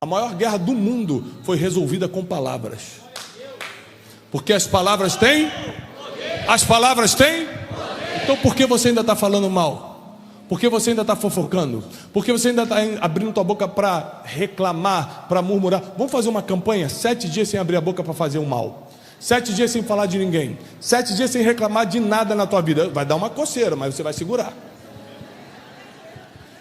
A maior guerra do mundo foi resolvida com palavras. Porque as palavras têm? As palavras têm? Então por que você ainda está falando mal? Por que você ainda está fofocando? Por que você ainda está abrindo tua boca para reclamar, para murmurar? Vamos fazer uma campanha, 7 dias sem abrir a boca para fazer o mal. 7 dias sem falar de ninguém. 7 dias sem reclamar de nada na tua vida. Vai dar uma coceira, mas você vai segurar.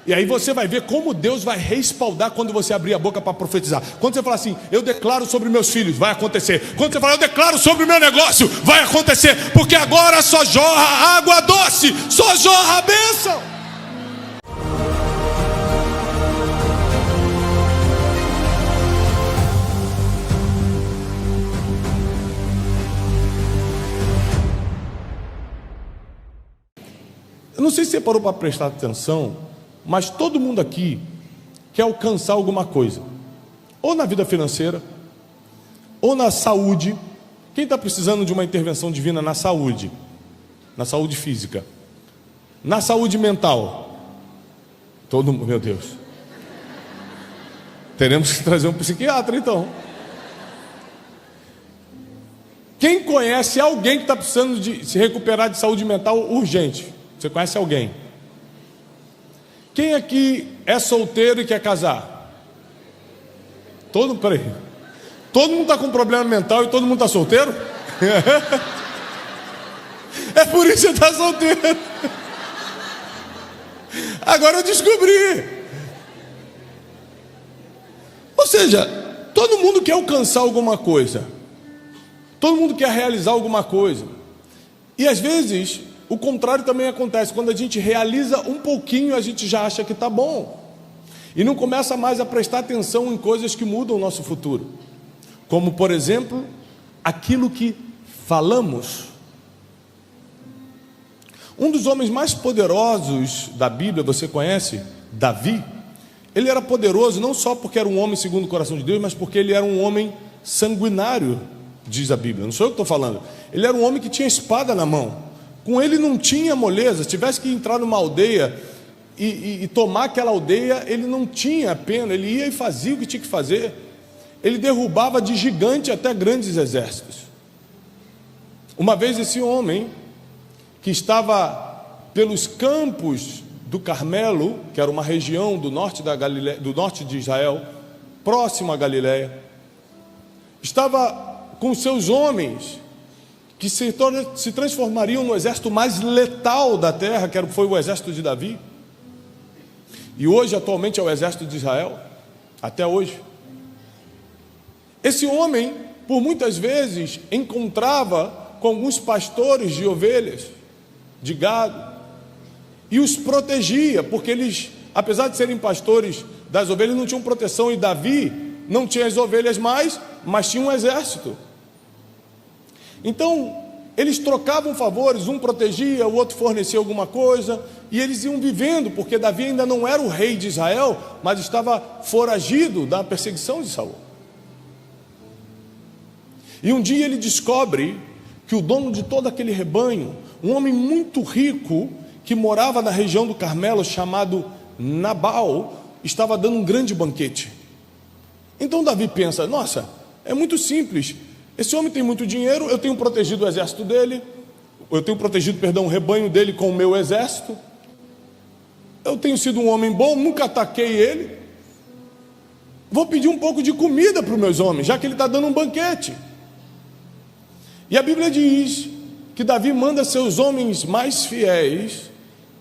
E aí você vai ver como Deus vai respaldar quando você abrir a boca para profetizar. Quando você falar assim, eu declaro sobre meus filhos, vai acontecer. Quando você falar, eu declaro sobre o meu negócio, vai acontecer. Porque agora só jorra água doce, só jorra a bênção. Eu não sei se você parou para prestar atenção, mas todo mundo aqui quer alcançar alguma coisa, ou na vida financeira, ou na saúde. Quem está precisando de uma intervenção divina na saúde física, na saúde mental? Todo mundo, meu Deus, teremos que trazer um psiquiatra então. Quem conhece alguém que está precisando de se recuperar de saúde mental urgente? Você conhece alguém? Quem aqui é solteiro e quer casar? Todo mundo está com problema mental e todo mundo está solteiro? É por isso que você está solteiro. Agora eu descobri. Ou seja, todo mundo quer alcançar alguma coisa, todo mundo quer realizar alguma coisa. E às vezes o contrário também acontece. Quando a gente realiza um pouquinho, a gente já acha que está bom e não começa mais a prestar atenção em coisas que mudam o nosso futuro. Como, por exemplo, aquilo que falamos. Um dos homens mais poderosos da Bíblia, você conhece? Davi. Ele era poderoso não só porque era um homem segundo o coração de Deus, mas porque ele era um homem sanguinário, diz a Bíblia. Não sou eu que estou falando. Ele era um homem que tinha espada na mão. Com ele não tinha moleza. Se tivesse que entrar numa aldeia e tomar aquela aldeia, ele não tinha pena. Ele ia e fazia o que tinha que fazer. Ele derrubava de gigante até grandes exércitos. Uma vez esse homem, que estava pelos campos do Carmelo, que era uma região do norte da Galileia, do norte de Israel, próximo à Galileia, estava com seus homens que se transformariam no exército mais letal da terra, que foi o exército de Davi, e hoje atualmente é o exército de Israel, até hoje. Esse homem, por muitas vezes, encontrava com alguns pastores de ovelhas, de gado, e os protegia, porque eles, apesar de serem pastores das ovelhas, não tinham proteção, e Davi não tinha as ovelhas mais, mas tinha um exército. Então, eles trocavam favores, um protegia, o outro fornecia alguma coisa, e eles iam vivendo, porque Davi ainda não era o rei de Israel, mas estava foragido da perseguição de Saul. E um dia ele descobre que o dono de todo aquele rebanho, um homem muito rico, que morava na região do Carmelo, chamado Nabal, estava dando um grande banquete. Então Davi pensa, nossa, é muito simples, esse homem tem muito dinheiro, eu tenho protegido o exército dele, eu tenho protegido, o rebanho dele com o meu exército, eu tenho sido um homem bom, nunca ataquei ele, vou pedir um pouco de comida para os meus homens, já que ele está dando um banquete. E a Bíblia diz que Davi manda seus homens mais fiéis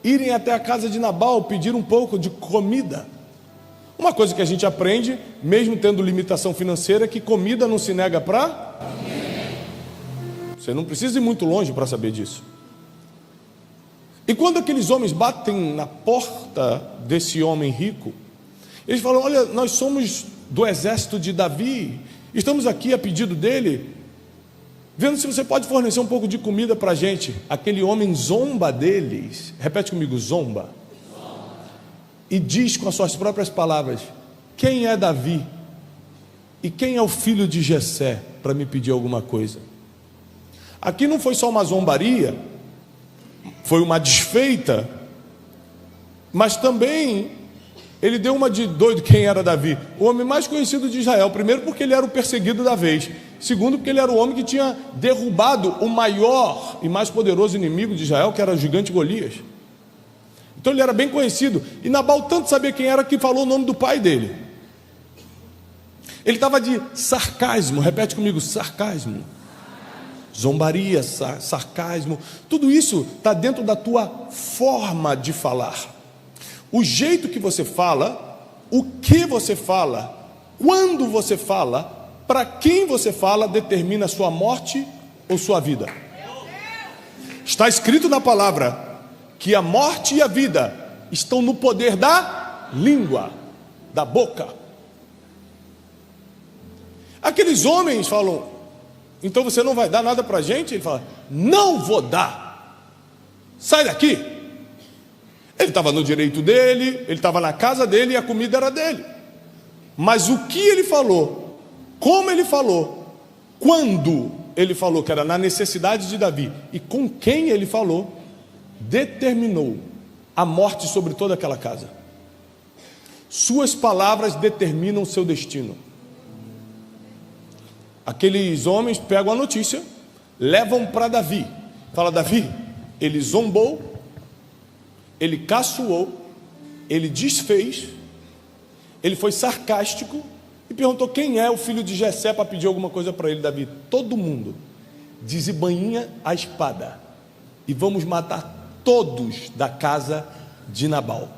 irem até a casa de Nabal pedir um pouco de comida. Uma coisa que a gente aprende, mesmo tendo limitação financeira, é que comida não se nega para... Você não precisa ir muito longe para saber disso. E quando aqueles homens batem na porta desse homem rico, eles falam, olha, nós somos do exército de Davi, estamos aqui a pedido dele, vendo se você pode fornecer um pouco de comida para a gente. Aquele homem zomba deles, repete comigo, zomba. E diz com as suas próprias palavras, quem é Davi? E quem é o filho de Jessé para me pedir alguma coisa? Aqui não foi só uma zombaria, foi uma desfeita, mas também Ele deu uma de doido. Quem era Davi? O homem mais conhecido de Israel. Primeiro porque ele era o perseguido da vez. Segundo porque ele era o homem que tinha derrubado o maior e mais poderoso inimigo de Israel, que era o gigante Golias. Então ele era bem conhecido. E Nabal tanto sabia quem era que falou o nome do pai dele. Ele estava de sarcasmo. Repete comigo, sarcasmo. Zombaria, sarcasmo. Tudo isso está dentro da tua forma de falar. O jeito que você fala, o que você fala, quando você fala, para quem você fala, determina a sua morte ou sua vida. Está escrito na palavra que a morte e a vida estão no poder da língua, da boca. Aqueles homens falam, então você não vai dar nada para a gente? Ele fala, não vou dar, sai daqui. Ele estava no direito dele, ele estava na casa dele e a comida era dele. Mas o que ele falou, como ele falou, quando ele falou, que era na necessidade de Davi, e com quem ele falou, determinou a morte sobre toda aquela casa. Suas palavras determinam o seu destino. Aqueles homens pegam a notícia, levam para Davi. Fala, Davi, ele zombou, ele caçoou, ele desfez, ele foi sarcástico e perguntou quem é o filho de Jessé para pedir alguma coisa para ele. Davi, todo mundo, desembainha a espada e vamos matar todos da casa de Nabal.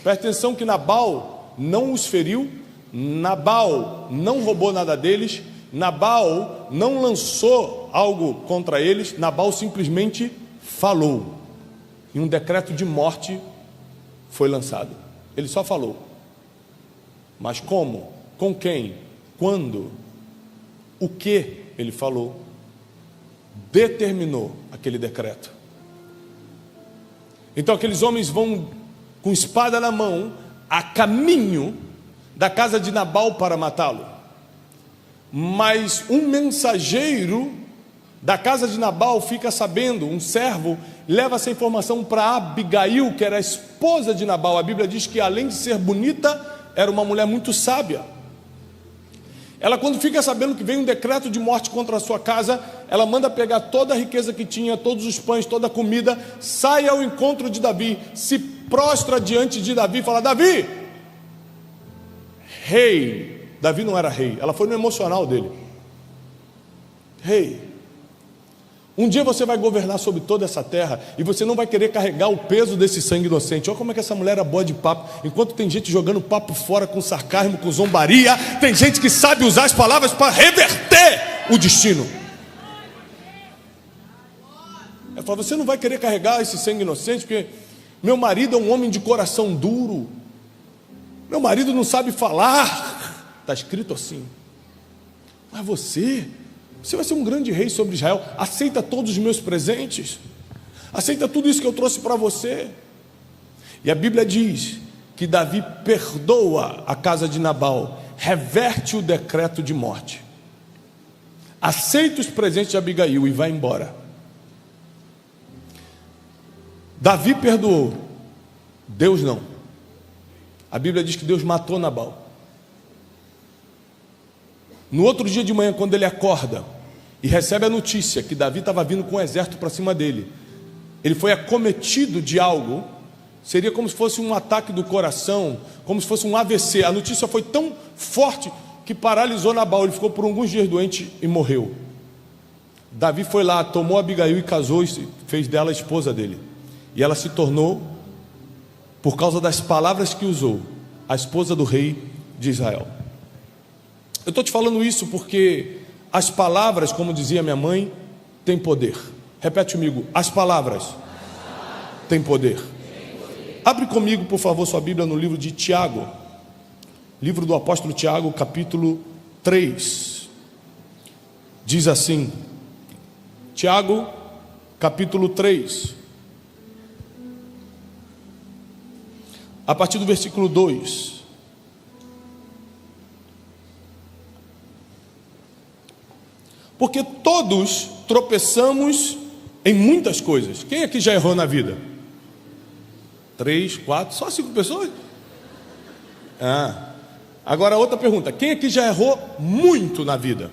Presta atenção que Nabal não os feriu, Nabal não roubou nada deles, Nabal não lançou algo contra eles, Nabal simplesmente falou. E um decreto de morte foi lançado. Ele só falou. Mas como? Com quem? Quando? O que ele falou? Determinou aquele decreto. Então aqueles homens vão com espada na mão, a caminho da casa de Nabal para matá-lo. Mas um mensageiro da casa de Nabal fica sabendo, um servo leva essa informação para Abigail, que era a esposa de Nabal. A Bíblia diz que além de ser bonita, era uma mulher muito sábia. Ela, quando fica sabendo que vem um decreto de morte contra a sua casa, ela manda pegar toda a riqueza que tinha, todos os pães, toda a comida, sai ao encontro de Davi, se prostra diante de Davi e fala, Davi, rei. Davi não era rei, ela foi no emocional dele. Rei, um dia você vai governar sobre toda essa terra e você não vai querer carregar o peso desse sangue inocente. Olha como é que essa mulher é boa de papo. Enquanto tem gente jogando papo fora com sarcasmo, com zombaria, tem gente que sabe usar as palavras para reverter o destino. Ela fala, você não vai querer carregar esse sangue inocente porque meu marido é um homem de coração duro, meu marido não sabe falar. Está escrito assim. Mas você vai ser um grande rei sobre Israel. Aceita todos os meus presentes, aceita tudo isso que eu trouxe para você. E a Bíblia diz que Davi perdoa a casa de Nabal, reverte o decreto de morte, aceita os presentes de Abigail e vai embora. Davi perdoou, Deus não. A Bíblia diz que Deus matou Nabal. No outro dia de manhã, quando ele acorda e recebe a notícia que Davi estava vindo com um exército para cima dele, ele foi acometido de algo, seria como se fosse um ataque do coração, como se fosse um AVC. A notícia foi tão forte que paralisou Nabal, ele ficou por alguns dias doente e morreu. Davi foi lá, tomou Abigail e casou e fez dela a esposa dele. E ela se tornou, por causa das palavras que usou, a esposa do rei de Israel. Eu estou te falando isso porque as palavras, como dizia minha mãe, têm poder. Repete comigo, as palavras têm poder. Abre comigo, por favor, sua Bíblia no livro de Tiago, livro do apóstolo Tiago, capítulo 3. Diz assim, Tiago, capítulo 3, a partir do versículo 2. Porque todos tropeçamos em muitas coisas. Quem aqui já errou na vida? 3, 4, só 5 pessoas? Agora outra pergunta: quem aqui já errou muito na vida?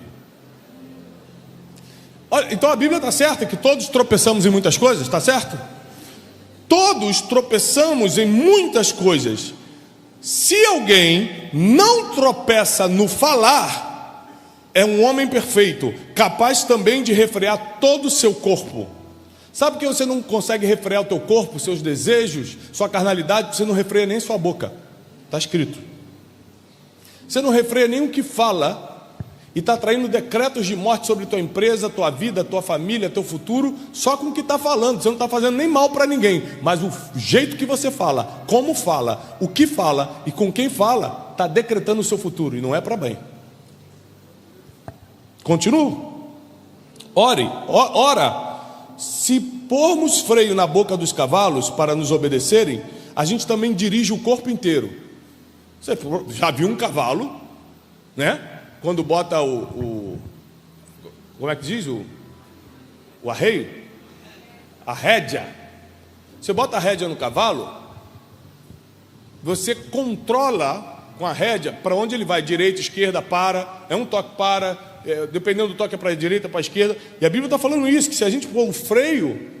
Olha, então a Bíblia está certa que todos tropeçamos em muitas coisas, está certo? Todos tropeçamos em muitas coisas. Se alguém não tropeça no falar, é um homem perfeito, capaz também de refrear todo o seu corpo. Sabe por que você não consegue refrear o teu corpo, seus desejos, sua carnalidade? Você não refreia nem sua boca. Está escrito. Você não refreia nem o que fala, e está traindo decretos de morte sobre tua empresa, tua vida, tua família, teu futuro, só com o que está falando. Você não está fazendo nem mal para ninguém, mas o jeito que você fala, como fala, o que fala e com quem fala, está decretando o seu futuro, e não é para bem. Continuo. Ora, se pormos freio na boca dos cavalos para nos obedecerem, a gente também dirige o corpo inteiro. Você já viu um cavalo, né? Quando bota como é que diz? O arreio? A rédea. Você bota a rédea no cavalo, você controla com a rédea para onde ele vai, direita, esquerda, para, é um toque para, dependendo do toque é para a direita, para a esquerda. E a Bíblia está falando isso, que se a gente pôr um freio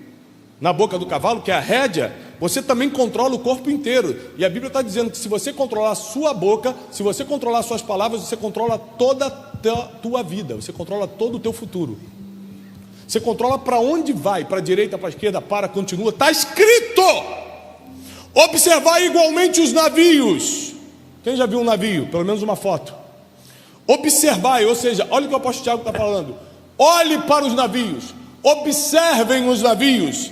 na boca do cavalo, que é a rédea, você também controla o corpo inteiro. E a Bíblia está dizendo que se você controlar a sua boca, se você controlar as suas palavras, você controla toda a tua vida, você controla todo o teu futuro. Você controla para onde vai, para a direita, para a esquerda, para, continua. Está escrito: observar igualmente os navios. Quem já viu um navio? Pelo menos uma foto. Observar, ou seja, olha o que o apóstolo Tiago está falando. Olhe para os navios, observem os navios,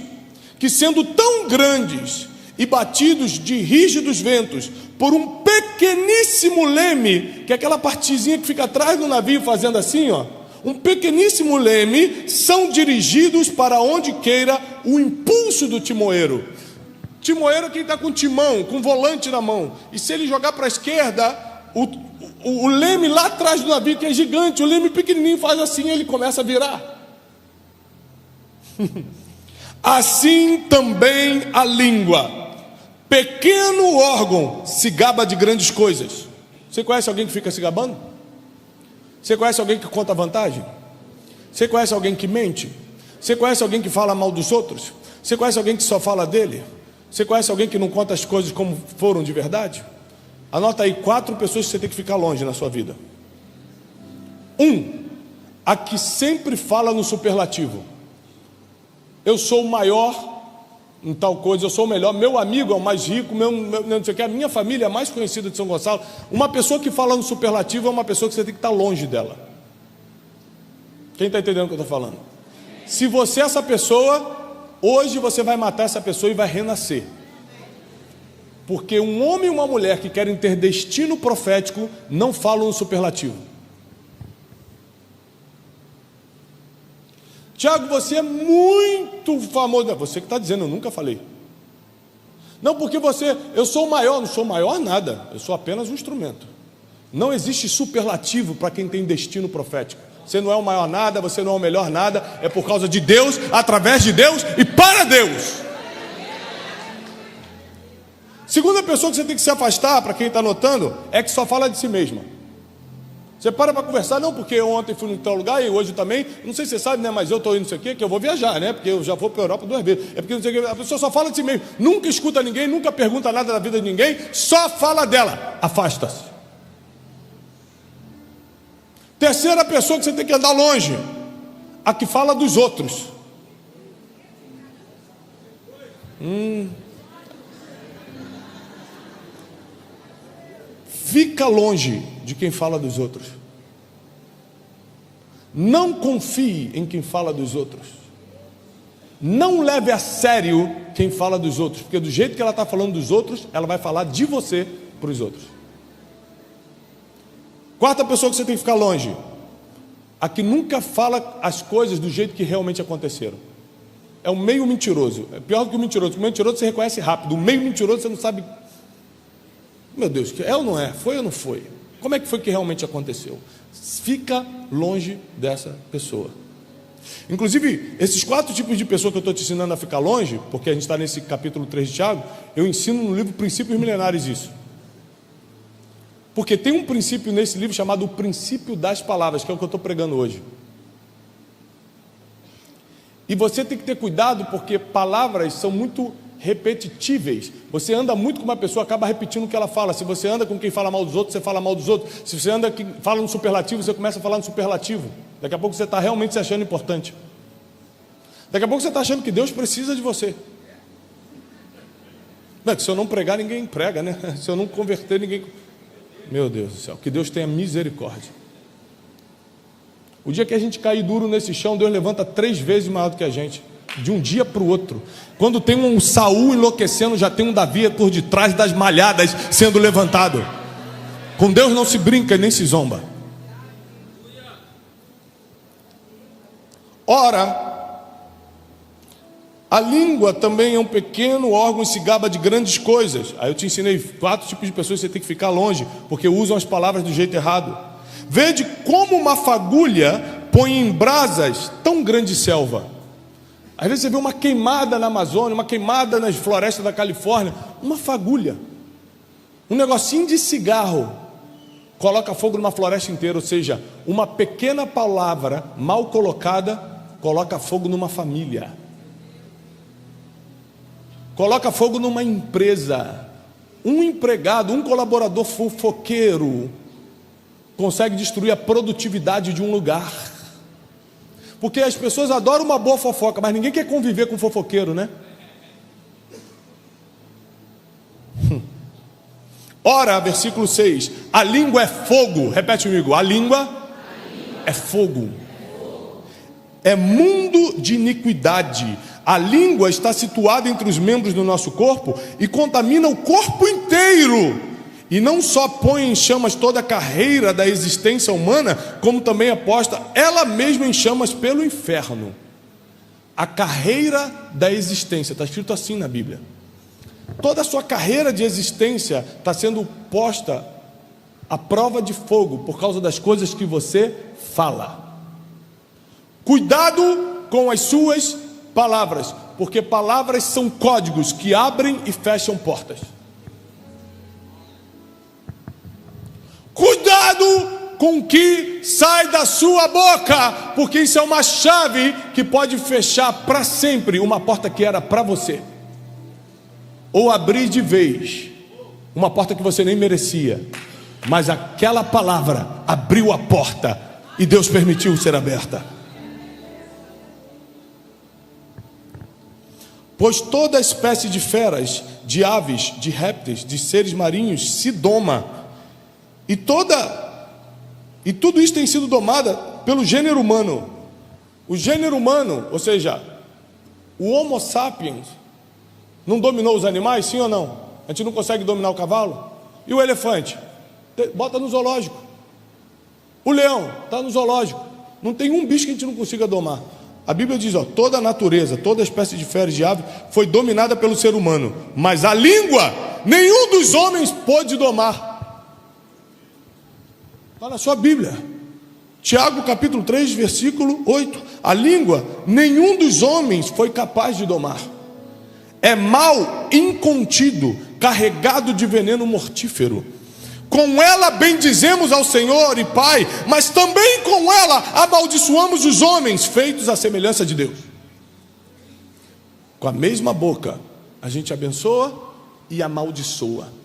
que sendo tão grandes e batidos de rígidos ventos por um pequeníssimo leme, que é aquela partezinha que fica atrás do navio fazendo assim, ó, um pequeníssimo leme, são dirigidos para onde queira o impulso do timoeiro. Timoeiro é quem está com timão, com volante na mão, e se ele jogar para a esquerda, o leme lá atrás do navio, que é gigante, o leme pequenininho faz assim, ele começa a virar. Assim também a língua, pequeno órgão, se gaba de grandes coisas. Você conhece alguém que fica se gabando? Você conhece alguém que conta vantagem? Você conhece alguém que mente? Você conhece alguém que fala mal dos outros? Você conhece alguém que só fala dele? Você conhece alguém que não conta as coisas como foram de verdade? Anota aí 4 pessoas que você tem que ficar longe na sua vida. 1, a que sempre fala no superlativo. Eu sou o maior em tal coisa, eu sou o melhor, meu amigo é o mais rico, não sei o que, a minha família é a mais conhecida de São Gonçalo. Uma pessoa que fala no superlativo é uma pessoa que você tem que estar longe dela. Quem está entendendo o que eu estou falando? Se você é essa pessoa, hoje você vai matar essa pessoa e vai renascer. Porque um homem e uma mulher que querem ter destino profético não falam no superlativo. Tiago, você é muito famoso. Você que está dizendo, eu nunca falei. Não, porque eu sou o maior. Não sou maior nada, eu sou apenas um instrumento. Não existe superlativo para quem tem destino profético. Você não é o maior nada, você não é o melhor nada. É por causa de Deus, através de Deus e para Deus. Segunda pessoa que você tem que se afastar, para quem está anotando, é que só fala de si mesma. Você para conversar, não, porque ontem fui em tal lugar e hoje também, não sei se você sabe, né, mas eu estou indo não sei o quê, que eu vou viajar, né, porque eu já vou para a Europa 2 vezes, é porque não sei o quê, a pessoa só fala de si mesmo, nunca escuta ninguém, nunca pergunta nada da vida de ninguém, só fala dela, afasta-se. Terceira pessoa que você tem que andar longe, a que fala dos outros. Fica longe de quem fala dos outros. Não confie em quem fala dos outros. Não leve a sério quem fala dos outros, porque do jeito que ela está falando dos outros, ela vai falar de você para os outros. Quarta pessoa que você tem que ficar longe, a que nunca fala as coisas do jeito que realmente aconteceram. É um meio mentiroso. É pior do que o mentiroso. O mentiroso você reconhece rápido. O meio mentiroso você não sabe. Meu Deus, é ou não é? Foi ou não foi? Como é que foi que realmente aconteceu? Fica longe dessa pessoa. Inclusive, esses 4 tipos de pessoa que eu estou te ensinando a ficar longe, porque a gente está nesse capítulo 3 de Tiago, eu ensino no livro Princípios Milenares isso. Porque tem um princípio nesse livro chamado o princípio das palavras, que é o que eu estou pregando hoje. E você tem que ter cuidado, porque palavras são muito repetitíveis. Você anda muito com uma pessoa, acaba repetindo o que ela fala. Se você anda com quem fala mal dos outros, você fala mal dos outros. Se você anda quem fala no superlativo, você começa a falar no superlativo. Daqui a pouco você está realmente se achando importante. Daqui a pouco você está achando que Deus precisa de você. Não, se eu não pregar, ninguém prega, né? Se eu não converter, ninguém... Meu Deus do céu, que Deus tenha misericórdia. O dia que a gente cair duro nesse chão, Deus levanta 3 vezes maior do que a gente, de um dia para o outro. Quando tem um Saul enlouquecendo, já tem um Davi por detrás das malhadas sendo levantado. Com Deus não se brinca e nem se zomba. Ora, a língua também é um pequeno órgão e se gaba de grandes coisas. Aí eu te ensinei 4 tipos de pessoas que você tem que ficar longe, porque usam as palavras do jeito errado. Vede como uma fagulha põe em brasas tão grande selva. Às vezes você vê uma queimada na Amazônia, uma queimada nas florestas da Califórnia. Uma fagulha, um negocinho de cigarro, coloca fogo numa floresta inteira. Ou seja, uma pequena palavra mal colocada coloca fogo numa família. Coloca fogo numa empresa. Um empregado, um colaborador fofoqueiro consegue destruir a produtividade de um lugar. Porque as pessoas adoram uma boa fofoca, mas ninguém quer conviver com fofoqueiro, né? Ora, versículo 6, a língua é fogo. Repete comigo, a língua é fogo. É mundo de iniquidade. A língua está situada entre os membros do nosso corpo e contamina o corpo inteiro. E não só põe em chamas toda a carreira da existência humana, como também aposta ela mesma em chamas pelo inferno. A carreira da existência, está escrito assim na Bíblia. Toda a sua carreira de existência está sendo posta à prova de fogo por causa das coisas que você fala. Cuidado com as suas palavras, porque palavras são códigos que abrem e fecham portas. Cuidado com o que sai da sua boca, porque isso é uma chave que pode fechar para sempre uma porta que era para você, ou abrir de vez uma porta que você nem merecia, mas aquela palavra abriu a porta e Deus permitiu ser aberta. Pois toda espécie de feras, de aves, de répteis, de seres marinhos se doma, e tudo isso tem sido domada pelo gênero humano. O gênero humano, ou seja, o Homo sapiens, não dominou os animais, sim ou não? A gente não consegue dominar o cavalo? E o elefante? Bota no zoológico. O leão está no zoológico. Não tem um bicho que a gente não consiga domar. A Bíblia diz, toda a natureza, toda espécie de fera e de ave foi dominada pelo ser humano, mas a língua nenhum dos homens pôde domar. Está na sua Bíblia, Tiago capítulo 3, versículo 8. A língua nenhum dos homens foi capaz de domar. É mal incontido, carregado de veneno mortífero. Com ela bendizemos ao Senhor e Pai, mas também com ela amaldiçoamos os homens feitos à semelhança de Deus. Com a mesma boca a gente abençoa e amaldiçoa.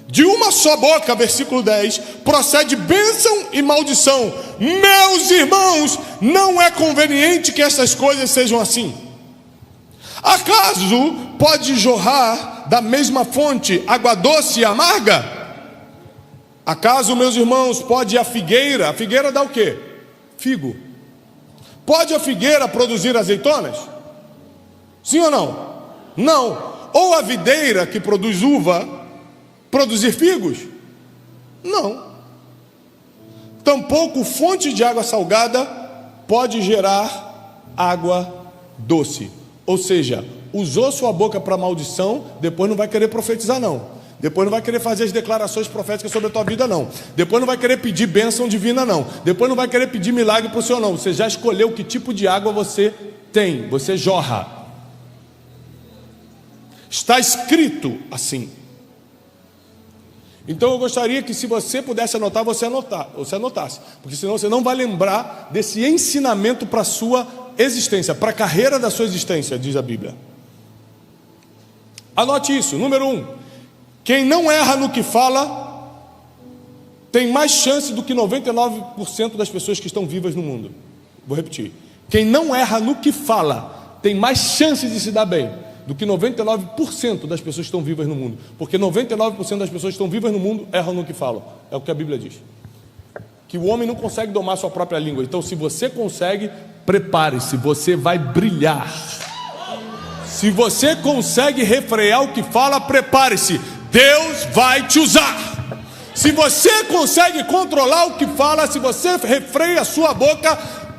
De uma só boca, versículo 10, procede bênção e maldição. Meus irmãos, não é conveniente que essas coisas sejam assim. Acaso pode jorrar da mesma fonte água doce e amarga? Acaso, meus irmãos, pode a figueira dá o quê? Figo. Pode a figueira produzir azeitonas? Sim ou não? Não. Ou a videira que produz uva produzir figos? Não. Tampouco fonte de água salgada pode gerar água doce. Ou seja, usou sua boca para maldição, depois não vai querer profetizar não. Depois não vai querer fazer as declarações proféticas sobre a tua vida não. Depois não vai querer pedir bênção divina não. Depois não vai querer pedir milagre para o Senhor não. Você já escolheu que tipo de água você tem, você jorra. Está escrito assim. Então eu gostaria que, se você pudesse anotar, você anotasse, porque senão você não vai lembrar desse ensinamento para a sua existência, para a carreira da sua existência, diz a Bíblia. Anote isso. Número 1, quem não erra no que fala tem mais chance do que 99% das pessoas que estão vivas no mundo. Vou repetir: quem não erra no que fala tem mais chance de se dar bem do que 99% das pessoas que estão vivas no mundo, porque 99% das pessoas que estão vivas no mundo erram no que falam. É o que a Bíblia diz, que o homem não consegue domar sua própria língua. Então, se você consegue, prepare-se, você vai brilhar. Se você consegue refrear o que fala, prepare-se, Deus vai te usar. Se você consegue controlar o que fala, se você refreia a sua boca,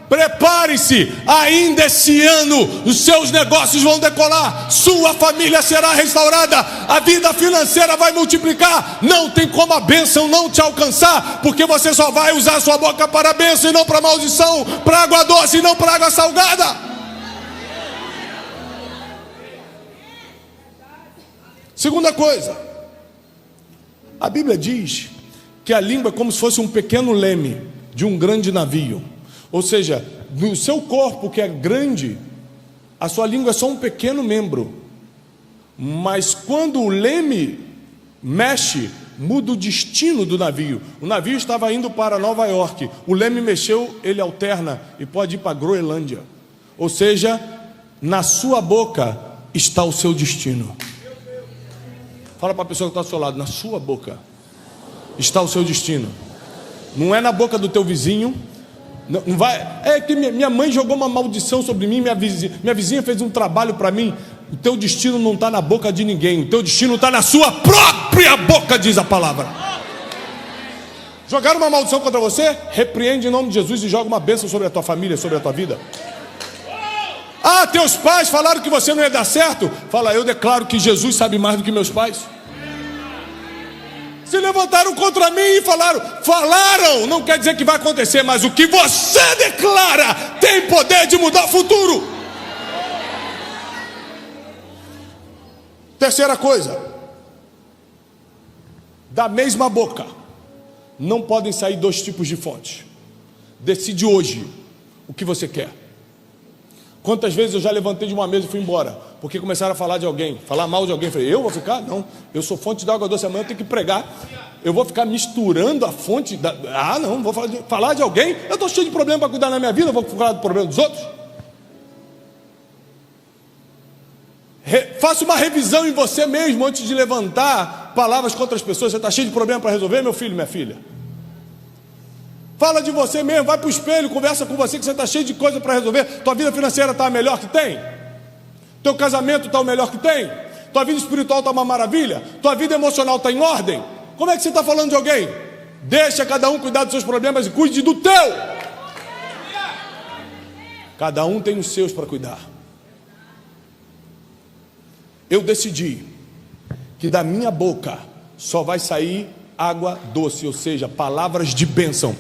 prepare-se, ainda esse ano os seus negócios vão decolar, sua família será restaurada, a vida financeira vai multiplicar. Não tem como a bênção não te alcançar, porque você só vai usar a sua boca para a bênção e não para a maldição, para água doce e não para água salgada. Segunda coisa, a Bíblia diz que a língua é como se fosse um pequeno leme de um grande navio. Ou seja, no seu corpo, que é grande, a sua língua é só um pequeno membro. Mas quando o leme mexe, muda o destino do navio. O navio estava indo para Nova York, o leme mexeu, ele alterna e pode ir para a Groenlândia. Ou seja, na sua boca está o seu destino. Fala para a pessoa que está ao seu lado: na sua boca está o seu destino. Não é na boca do teu vizinho. Não vai. É que minha mãe jogou uma maldição sobre mim, minha vizinha fez um trabalho para mim. O teu destino não está na boca de ninguém, o teu destino está na sua própria boca, diz a palavra. Jogaram uma maldição contra você? Repreende em nome de Jesus e joga uma bênção sobre a tua família, sobre a tua vida. Ah, teus pais falaram que você não ia dar certo. Fala: eu declaro que Jesus sabe mais do que meus pais. Se levantaram contra mim e falaram, não quer dizer que vai acontecer, mas o que você declara tem poder de mudar o futuro. Terceira coisa, da mesma boca não podem sair dois tipos de fontes. Decide hoje o que você quer. Quantas vezes eu já levantei de uma mesa e fui embora, porque começaram a falar de alguém, falar mal de alguém. Falei: eu vou ficar? Não, eu sou fonte de água doce, amanhã eu tenho que pregar. Eu vou ficar misturando a fonte da... não vou falar de alguém. Eu estou cheio de problema para cuidar na minha vida, eu vou falar do problema dos outros. Faça uma revisão em você mesmo antes de levantar palavras contra as pessoas. Você está cheio de problema para resolver, meu filho, minha filha? Fala de você mesmo, vai para o espelho, conversa com você, que você está cheio de coisa para resolver. Tua vida financeira está a melhor que tem? Teu casamento está o melhor que tem? Tua vida espiritual está uma maravilha? Tua vida emocional está em ordem? Como é que você está falando de alguém? Deixa cada um cuidar dos seus problemas e cuide do teu. Cada um tem os seus para cuidar. Eu decidi que da minha boca só vai sair água doce, ou seja, palavras de bênção.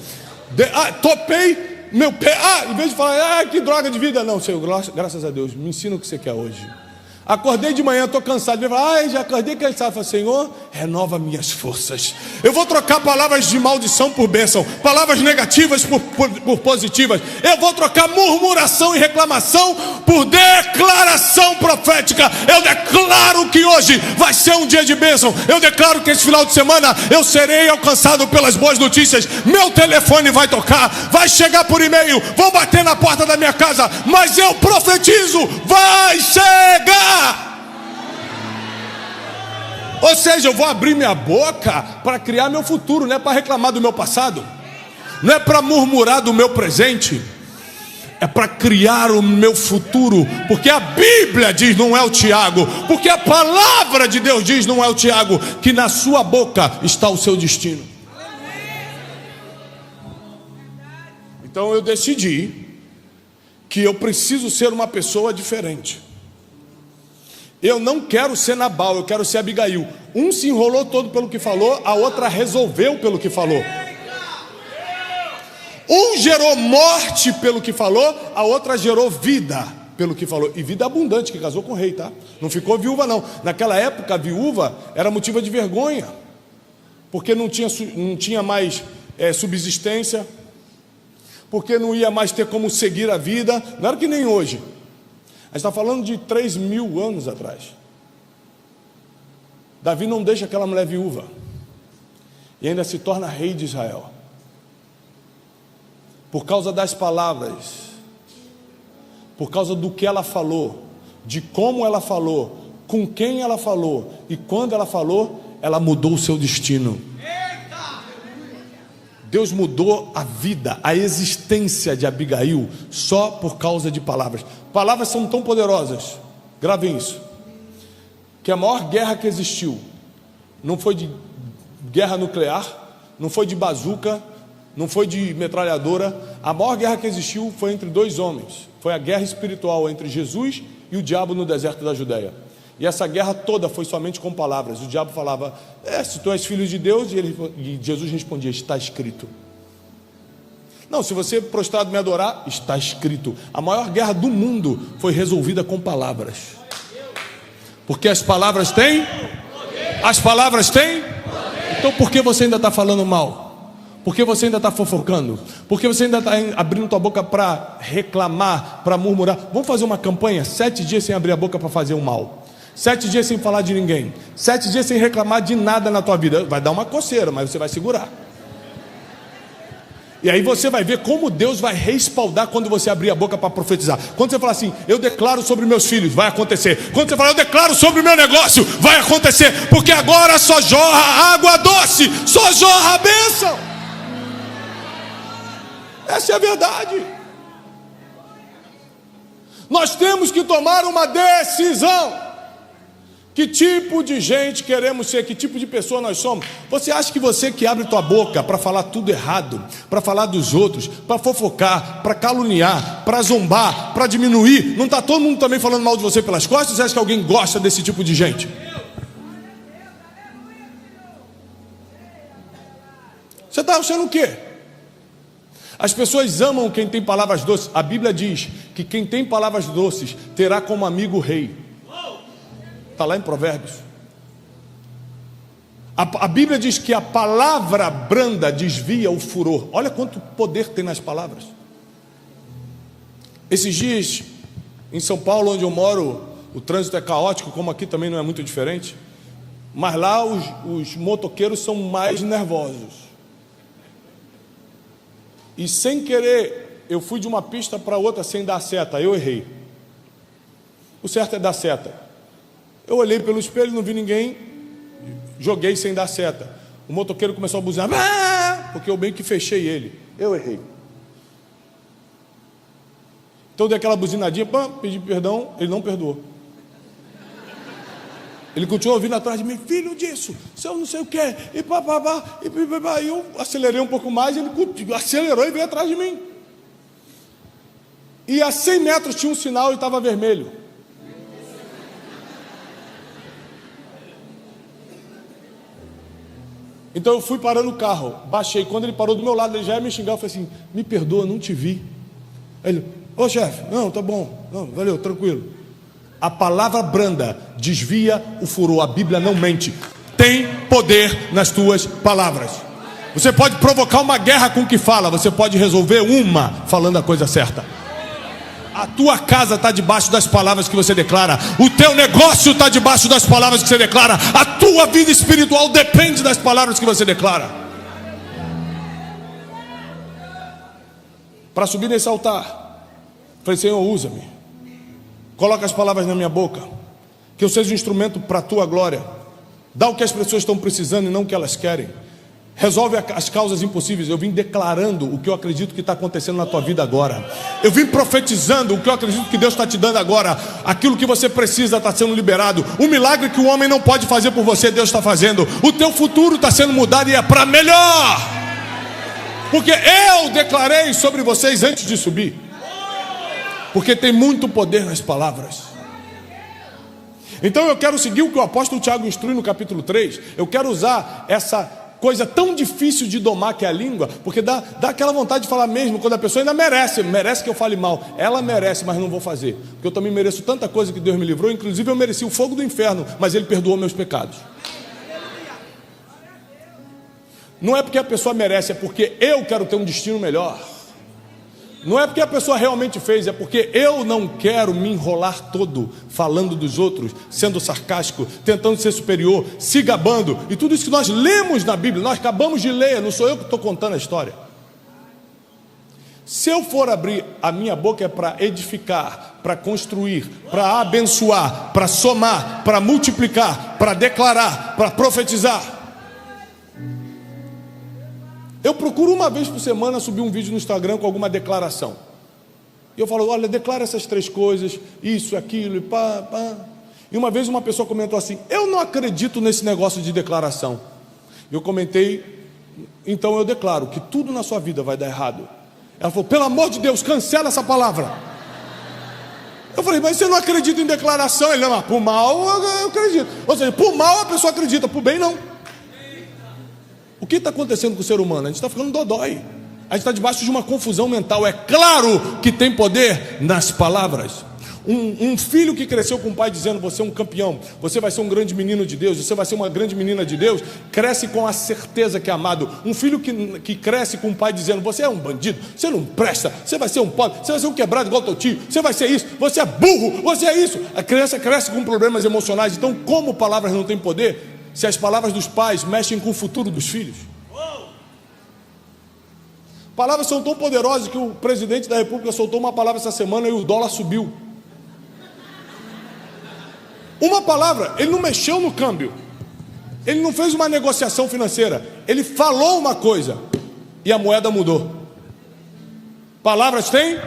Topei meu pé. Em vez de falar: que droga de vida, não, Senhor, graças a Deus, me ensina o que você quer hoje. Acordei de manhã, estou cansado. Ele fala: já acordei cansado. Falei: Senhor, renova minhas forças. Eu vou trocar palavras de maldição por bênção, palavras negativas por positivas. Eu vou trocar murmuração e reclamação por declaração profética. Eu declaro que hoje vai ser um dia de bênção. Eu declaro que esse final de semana eu serei alcançado pelas boas notícias. Meu telefone vai tocar, vai chegar por e-mail, vão bater na porta da minha casa, mas eu profetizo: vai chegar. Ou seja, eu vou abrir minha boca para criar meu futuro, não é para reclamar do meu passado, não é para murmurar do meu presente, é para criar o meu futuro, porque a Bíblia diz, não é o Tiago, porque a palavra de Deus diz, não é o Tiago, que na sua boca está o seu destino. Então eu decidi que eu preciso ser uma pessoa diferente. Eu não quero ser Nabal, eu quero ser Abigail. Um se enrolou todo pelo que falou, a outra resolveu pelo que falou. Um gerou morte pelo que falou, a outra gerou vida pelo que falou. E vida abundante, que casou com o rei, tá? Não ficou viúva não. Naquela época a viúva era motivo de vergonha. porque não tinha mais subsistência, porque não ia mais ter como seguir a vida. Não era que nem hoje. A gente está falando de 3.000 anos atrás. Davi não deixa aquela mulher viúva e ainda se torna rei de Israel, por causa das palavras, por causa do que ela falou, de como ela falou, com quem ela falou, e quando ela falou, ela mudou o seu destino. Deus mudou a vida, a existência de Abigail, só por causa de palavras. Palavras são tão poderosas, gravem isso, que a maior guerra que existiu não foi de guerra nuclear, não foi de bazuca, não foi de metralhadora. A maior guerra que existiu foi entre dois homens. Foi a guerra espiritual entre Jesus e o diabo no deserto da Judeia. E essa guerra toda foi somente com palavras. O diabo falava, se tu és filho de Deus, e Jesus respondia, está escrito. Não, se você prostrado me adorar, está escrito. A maior guerra do mundo foi resolvida com palavras. Porque as palavras têm? As palavras têm? Então por que você ainda está falando mal? Por que você ainda está fofocando? Por que você ainda está abrindo tua boca para reclamar, para murmurar? Vamos fazer uma campanha, 7 dias sem abrir a boca para fazer o mal, 7 dias sem falar de ninguém, 7 dias sem reclamar de nada na tua vida. Vai dar uma coceira, mas você vai segurar. E aí você vai ver como Deus vai respaldar quando você abrir a boca para profetizar. Quando você falar assim, eu declaro sobre meus filhos, vai acontecer. Quando você falar, eu declaro sobre o meu negócio, vai acontecer. Porque agora só jorra água doce, só jorra a bênção. Essa é a verdade. Nós temos que tomar uma decisão. Que tipo de gente queremos ser? Que tipo de pessoa nós somos? Você acha que você que abre tua boca para falar tudo errado, para falar dos outros, para fofocar, para caluniar, para zombar, para diminuir, não está todo mundo também falando mal de você pelas costas? Você acha que alguém gosta desse tipo de gente? Você está achando o quê? As pessoas amam quem tem palavras doces. A Bíblia diz que quem tem palavras doces terá como amigo o rei. Está lá em Provérbios. A Bíblia diz que a palavra branda desvia o furor. Olha quanto poder tem nas palavras. Esses dias, em São Paulo, onde eu moro, o trânsito é caótico, como aqui também não é muito diferente. Mas lá os motoqueiros são mais nervosos. E sem querer, eu fui de uma pista para outra sem dar seta. Eu errei. O certo é dar seta. Eu olhei pelo espelho, não vi ninguém, joguei sem dar seta. O motoqueiro começou a buzinar, porque eu meio que fechei ele. Eu errei. Então eu dei aquela buzinadinha, pedi perdão, ele não perdoou. Ele continuou vindo atrás de mim, filho disso, seu não sei o que, e papapá, e eu acelerei um pouco mais, ele acelerou e veio atrás de mim. E a 100 metros tinha um sinal e estava vermelho. Então eu fui parando o carro, baixei. Quando ele parou do meu lado, ele já ia me xingar. Eu falei assim, me perdoa, não te vi. Aí ele, ô chefe, não, tá bom, não, valeu, tranquilo. A palavra branda desvia o furor. A Bíblia não mente. Tem poder nas tuas palavras. Você pode provocar uma guerra com o que fala. Você pode resolver uma falando a coisa certa. A tua casa está debaixo das palavras que você declara. O teu negócio está debaixo das palavras que você declara. A tua vida espiritual depende das palavras que você declara. Para subir nesse altar, falei, Senhor, usa-me. Coloca as palavras na minha boca. Que eu seja um instrumento para a tua glória. Dá o que as pessoas estão precisando e não o que elas querem. Resolve as causas impossíveis. Eu vim declarando o que eu acredito que está acontecendo na tua vida agora. Eu vim profetizando o que eu acredito que Deus está te dando agora. Aquilo que você precisa está sendo liberado. O milagre que o homem não pode fazer por você, Deus está fazendo. O teu futuro está sendo mudado e é para melhor. Porque eu declarei sobre vocês antes de subir. Porque tem muito poder nas palavras. Então eu quero seguir o que o apóstolo Tiago instrui no capítulo 3. Eu quero usar essa coisa tão difícil de domar que é a língua, porque dá aquela vontade de falar mesmo, quando a pessoa ainda merece que eu fale mal. Ela merece, mas não vou fazer, porque eu também mereço tanta coisa que Deus me livrou. Inclusive eu mereci o fogo do inferno, mas Ele perdoou meus pecados. Não é porque a pessoa merece, é porque eu quero ter um destino melhor. Não é porque a pessoa realmente fez, é porque eu não quero me enrolar todo falando dos outros, sendo sarcástico, tentando ser superior, se gabando. E tudo isso que nós lemos na Bíblia, nós acabamos de ler, não sou eu que estou contando a história. Se eu for abrir a minha boca é para edificar, para construir, para abençoar, para somar, para multiplicar, para declarar, para profetizar. Eu procuro uma vez por semana subir um vídeo no Instagram com alguma declaração. E eu falo, olha, declara essas 3 coisas, isso, aquilo, e pá, pá. E uma vez uma pessoa comentou assim, eu não acredito nesse negócio de declaração. Eu comentei, então eu declaro que tudo na sua vida vai dar errado. Ela falou, pelo amor de Deus, cancela essa palavra. Eu falei, mas você não acredita em declaração? Ele, não, por mal eu acredito. Ou seja, por mal a pessoa acredita, por bem não. O que está acontecendo com o ser humano? A gente está ficando dodói. A gente está debaixo de uma confusão mental. É claro que tem poder nas palavras. Um filho que cresceu com o pai dizendo, você é um campeão, você vai ser um grande menino de Deus, você vai ser uma grande menina de Deus, cresce com a certeza que é amado. Um filho que cresce com o pai dizendo, você é um bandido, você não presta, você vai ser um pobre, você vai ser um quebrado igual teu tio, você vai ser isso, você é burro, você é isso. A criança cresce com problemas emocionais. Então, como palavras não têm poder, se as palavras dos pais mexem com o futuro dos filhos? Palavras são tão poderosas que o presidente da República soltou uma palavra essa semana e o dólar subiu. Uma palavra, ele não mexeu no câmbio, ele não fez uma negociação financeira, ele falou uma coisa e a moeda mudou. Palavras têm?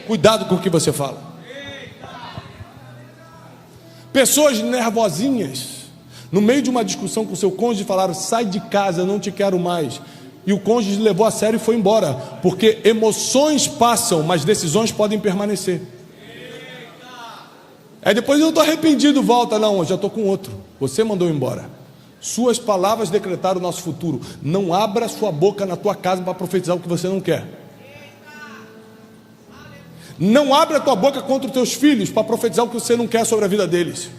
Cuidado com o que você fala. Pessoas nervosinhas, no meio de uma discussão com seu cônjuge, falaram, sai de casa, eu não te quero mais. E o cônjuge levou a sério e foi embora. Porque emoções passam, mas decisões podem permanecer. Aí depois eu estou arrependido, volta. Não, eu já estou com outro. Você mandou embora. Suas palavras decretaram o nosso futuro. Não abra sua boca na tua casa para profetizar o que você não quer. Não abra a tua boca contra os teus filhos para profetizar o que você não quer sobre a vida deles.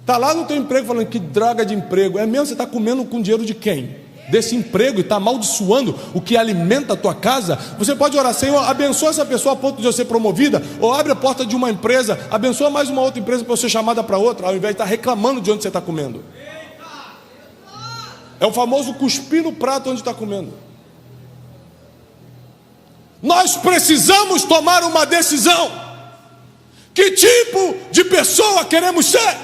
Está lá no teu emprego falando, que droga de emprego. É mesmo, você está comendo com dinheiro de quem? Desse emprego, e está amaldiçoando o que alimenta a tua casa. Você pode orar, Senhor, abençoa essa pessoa a ponto de eu ser promovida, ou abre a porta de uma empresa, abençoa mais uma outra empresa para eu ser chamada para outra, ao invés de estar reclamando de onde você está comendo. É o famoso cuspir no prato onde está comendo. Nós precisamos tomar uma decisão. Que tipo de pessoa queremos ser?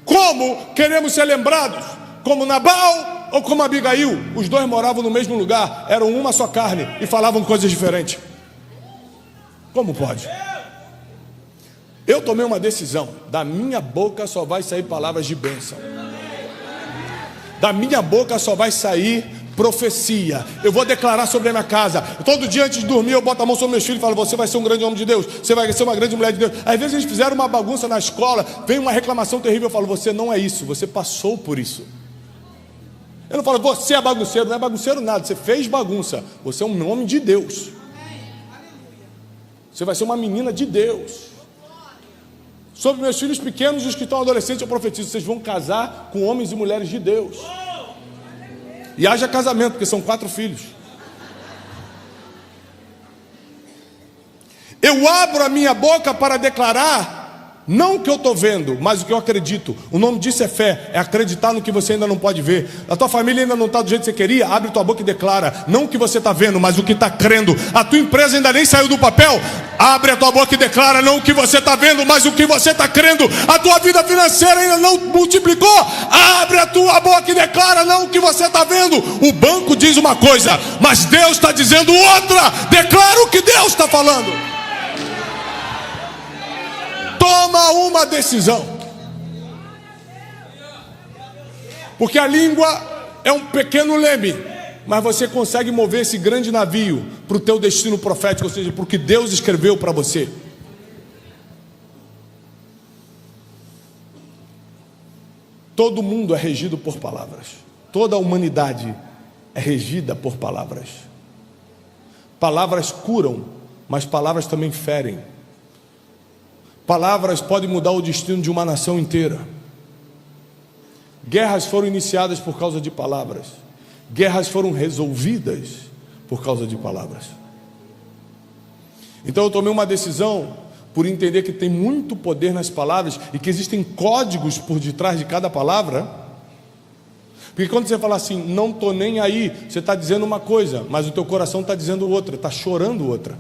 Como queremos ser lembrados? Como Nabal ou como Abigail? Os dois moravam no mesmo lugar, eram uma só carne e falavam coisas diferentes. Como pode? Eu tomei uma decisão. Da minha boca só vai sair palavras de bênção. Da minha boca só vai sair profecia. Eu vou declarar sobre a minha casa. Todo dia antes de dormir eu boto a mão sobre meus filhos e falo, você vai ser um grande homem de Deus, você vai ser uma grande mulher de Deus. Às vezes eles fizeram uma bagunça na escola, vem uma reclamação terrível, eu falo, você não é isso, você passou por isso. Eu não falo, você é bagunceiro. Não é bagunceiro nada, você fez bagunça. Você é um homem de Deus. Você vai ser uma menina de Deus. Sobre meus filhos pequenos e os que estão adolescentes, eu profetizo, vocês vão casar com homens e mulheres de Deus. E haja casamento, porque são 4 filhos. Eu abro a minha boca para declarar, não o que eu estou vendo, mas o que eu acredito. O nome disso é fé, é acreditar no que você ainda não pode ver. A tua família ainda não está do jeito que você queria, abre tua boca e declara, não o que você está vendo, mas o que está crendo. A tua empresa ainda nem saiu do papel, abre a tua boca e declara, não o que você está vendo, mas o que você está crendo. A tua vida financeira ainda não multiplicou, abre a tua boca e declara, não o que você está vendo. O banco diz uma coisa, mas Deus está dizendo outra. Declara o que Deus está falando. Toma uma decisão. Porque a língua é um pequeno leme, mas você consegue mover esse grande navio para o teu destino profético, ou seja, para o que Deus escreveu para você. Todo mundo é regido por palavras. Toda a humanidade é regida por palavras. Palavras curam, mas palavras também ferem. Palavras podem mudar o destino de uma nação inteira. Guerras foram iniciadas por causa de palavras. guerras foram resolvidas por causa de palavras. Então eu tomei uma decisão por entender que tem muito poder nas palavras e que existem códigos por detrás de cada palavra. Porque quando você fala assim, não estou nem aí, você está dizendo uma coisa, mas o teu coração está dizendo outra, está chorando outra.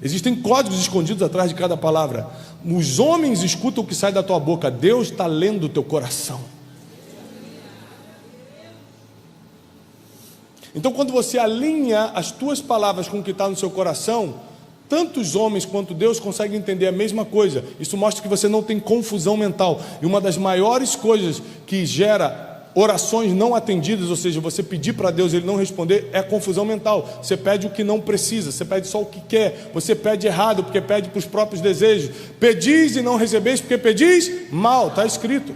Existem códigos escondidos atrás de cada palavra. Os homens escutam o que sai da tua boca, Deus está lendo o teu coração. Então quando você alinha as tuas palavras com o que está no seu coração, tanto os homens quanto Deus conseguem entender a mesma coisa. Isso mostra que você não tem confusão mental. E uma das maiores coisas que gera orações não atendidas, ou seja, você pedir para Deus e Ele não responder, é confusão mental. Você pede o que não precisa, você pede só o que quer, você pede errado porque pede para os próprios desejos. Pedis e não recebeis porque pedis mal, está escrito.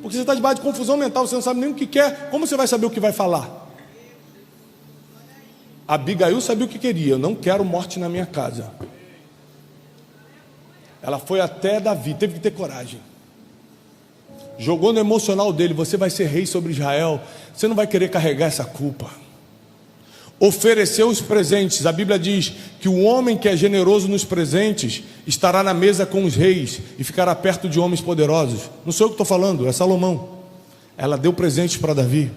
Porque você está debaixo de confusão mental, você não sabe nem o que quer, como você vai saber o que vai falar? Abigail sabia o que queria, eu não quero morte na minha casa. Ela foi até Davi, teve que ter coragem. Jogou no emocional dele, você vai ser rei sobre Israel, você não vai querer carregar essa culpa. Ofereceu os presentes, a Bíblia diz que o homem que é generoso nos presentes estará na mesa com os reis e ficará perto de homens poderosos. Não sou eu que estou falando, é Salomão. Ela deu presentes para Davi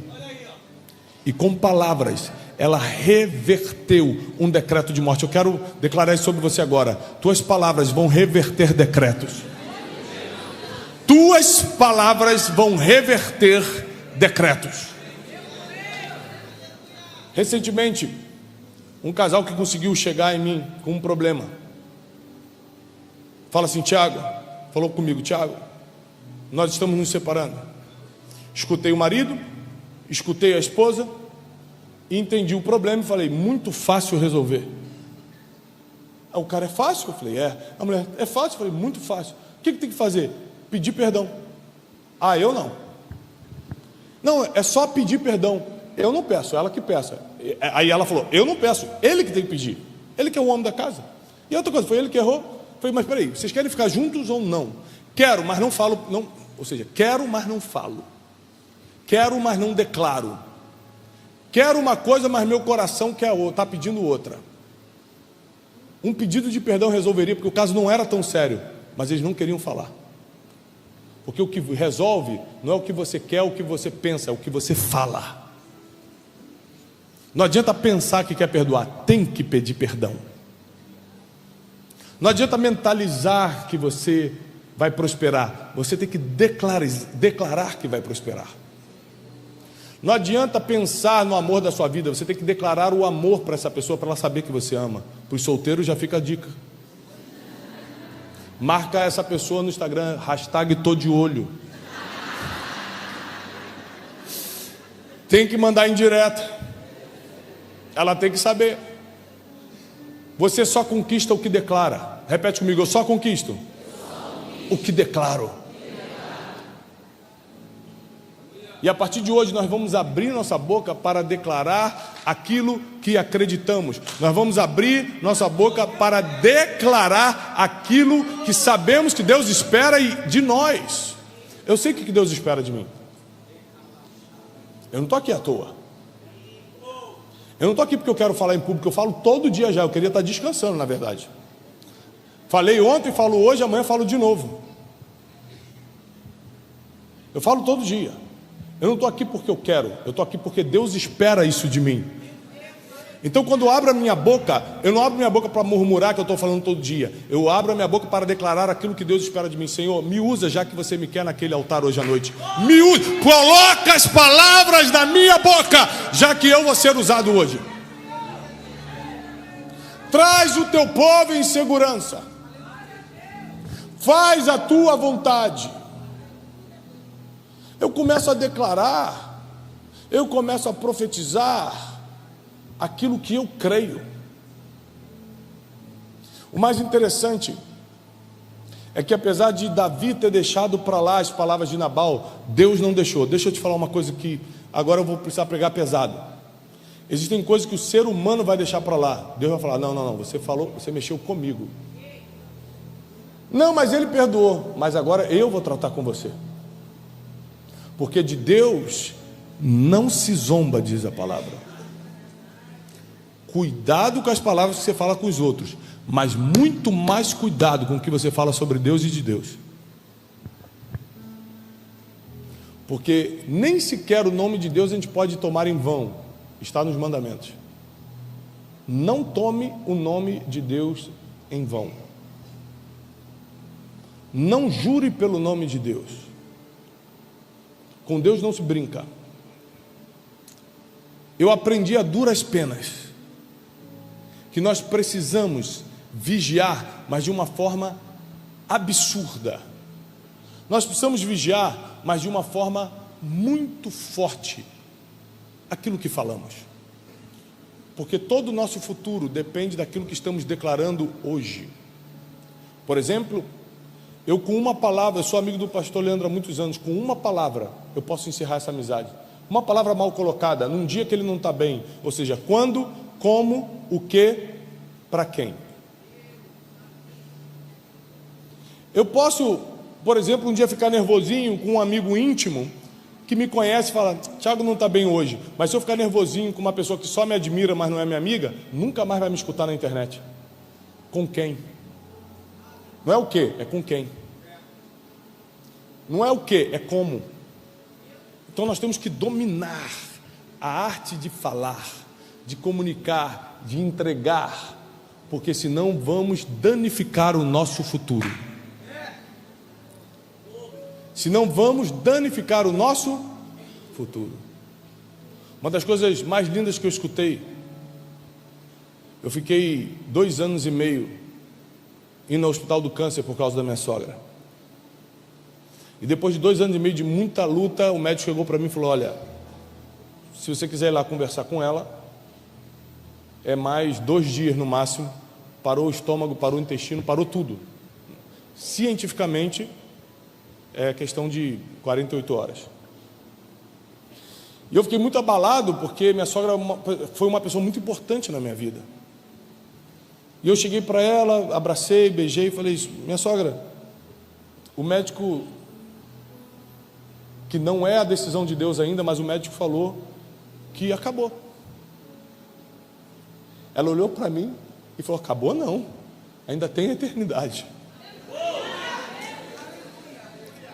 e com palavras ela reverteu um decreto de morte. Eu quero declarar isso sobre você agora. Tuas palavras vão reverter decretos. Tuas palavras vão reverter decretos. Recentemente, um casal que conseguiu chegar em mim com um problema. Fala assim, Tiago, falou comigo, Tiago, nós estamos nos separando. Escutei o marido, escutei a esposa, e entendi o problema e falei, muito fácil resolver. O cara, é fácil? Eu falei, é. A mulher, é fácil? Eu falei, muito fácil. O que tem que fazer? Pedir perdão. Ah, eu não. Não, é só pedir perdão. Eu não peço, ela que peça. Aí ela falou, eu não peço, ele que tem que pedir. Ele que é o homem da casa. E outra coisa, foi ele que errou. Eu falei, mas peraí, vocês querem ficar juntos ou não? Quero, mas não falo. Não. Ou seja, quero, mas não falo. Quero, mas não declaro. Quero uma coisa, mas meu coração quer outra, está pedindo outra. Um pedido de perdão resolveria, porque o caso não era tão sério, mas eles não queriam falar. Porque o que resolve não é o que você quer, o que você pensa, é o que você fala. Não adianta pensar que quer perdoar, tem que pedir perdão. Não adianta mentalizar que você vai prosperar, você tem que declarar que vai prosperar. Não adianta pensar no amor da sua vida, você tem que declarar o amor para essa pessoa, para ela saber que você ama. Para os solteiros já fica a dica. Marca essa pessoa no Instagram, hashtag tô de olho. Tem que mandar indireta. Ela tem que saber. Você só conquista o que declara. Repete comigo, eu só conquisto o que declaro. E a partir de hoje nós vamos abrir nossa boca para declarar aquilo que acreditamos. Nós vamos abrir nossa boca para declarar aquilo que sabemos que Deus espera de nós. Eu sei o que Deus espera de mim. Eu não estou aqui à toa. Eu não estou aqui porque eu quero falar em público. Eu falo todo dia já. Eu queria estar descansando, na verdade. Falei ontem, falo hoje, amanhã falo de novo. Eu falo todo dia. Eu não estou aqui porque eu quero, eu estou aqui porque Deus espera isso de mim. Então quando eu abro a minha boca, eu não abro minha boca para murmurar que eu estou falando todo dia. Eu abro a minha boca para declarar aquilo que Deus espera de mim. Senhor, me usa já que você me quer naquele altar hoje à noite. Me usa, coloca as palavras na minha boca, já que eu vou ser usado hoje. Traz o teu povo em segurança. Faz a tua vontade. Eu começo a declarar, eu começo a profetizar aquilo que eu creio. O mais interessante é que apesar de Davi ter deixado para lá as palavras de Nabal, Deus não deixou. Deixa eu te falar uma coisa que agora eu vou precisar pregar pesado. Existem coisas que o ser humano vai deixar para lá. Deus vai falar, não, você falou, você mexeu comigo. Não, mas ele perdoou, mas agora eu vou tratar com você. porque de Deus não se zomba, diz a palavra. Cuidado com as palavras que você fala com os outros, mas muito mais cuidado com o que você fala sobre Deus e de Deus. Porque nem sequer o nome de Deus a gente pode tomar em vão, está nos mandamentos. Não tome o nome de Deus em vão. Não jure pelo nome de Deus. Com Deus não se brinca. Eu aprendi a duras penas que nós precisamos vigiar, mas de uma forma absurda. Nós precisamos vigiar, mas de uma forma muito forte, aquilo que falamos. Porque todo o nosso futuro depende daquilo que estamos declarando hoje. Por exemplo, eu com uma palavra, eu sou amigo do pastor Leandro há muitos anos, com uma palavra eu posso encerrar essa amizade. Uma palavra mal colocada, num dia que ele não está bem, ou seja, quando, como, o que, para quem. Eu posso, por exemplo, um dia ficar nervosinho com um amigo íntimo que me conhece e fala: Tiago não está bem hoje. Mas se eu ficar nervosinho com uma pessoa que só me admira, mas não é minha amiga, nunca mais vai me escutar na internet. Com quem? Não é o que, é com quem. Não é o que, é como. Então nós temos que dominar a arte de falar, de comunicar, de entregar, porque senão vamos danificar o nosso futuro. Senão vamos danificar o nosso futuro. Uma das coisas mais lindas que eu escutei, eu fiquei 2 anos e meio indo ao hospital do câncer por causa da minha sogra. E depois de 2 anos e meio de muita luta, o médico chegou para mim e falou: olha, se você quiser ir lá conversar com ela, é mais 2 dias no máximo. Parou o estômago, parou o intestino, parou tudo. Cientificamente, é questão de 48 horas. E eu fiquei muito abalado, porque minha sogra foi uma pessoa muito importante na minha vida. E eu cheguei para ela, abracei, beijei e falei: minha sogra, o médico, que não é a decisão de Deus ainda, mas o médico falou que acabou. Ela olhou para mim e falou: acabou não, ainda tem eternidade.